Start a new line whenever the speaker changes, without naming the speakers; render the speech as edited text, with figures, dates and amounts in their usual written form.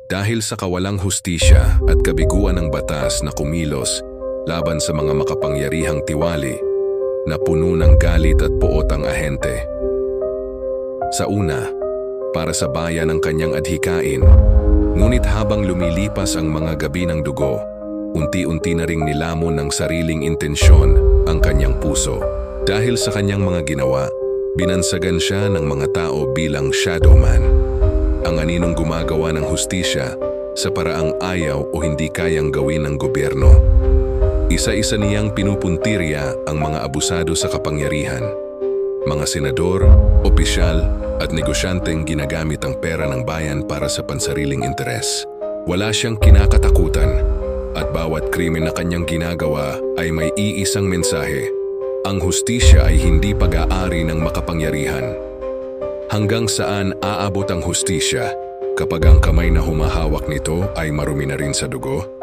Dahil sa kawalang hustisya at kabiguan ng batas na kumilos laban sa mga makapangyarihang tiwali, na puno ng galit at poot ang ahente. Sa una, para sa bayan ang kanyang adhikain, ngunit habang lumilipas ang mga gabi ng dugo, unti-unti na ring nilamon ng sariling intensyon ang kanyang puso. Dahil sa kanyang mga ginawa, binansagan siya ng mga tao bilang shadowman, ang aninong gumagawa ng hustisya sa paraang ayaw o hindi kayang gawin ng gobyerno. Isa-isa niyang pinupuntirya ang mga abusado sa kapangyarihan, mga senador, opisyal at negosyanteng ginagamit ang pera ng bayan para sa pansariling interes. Wala siyang kinakatakutan at bawat krimen na kanyang ginagawa ay may iisang mensahe: ang hustisya ay hindi pag-aari ng makapangyarihan. Hanggang saan aabot ang hustisya kapag ang kamay na humahawak nito ay marumi na rin sa dugo?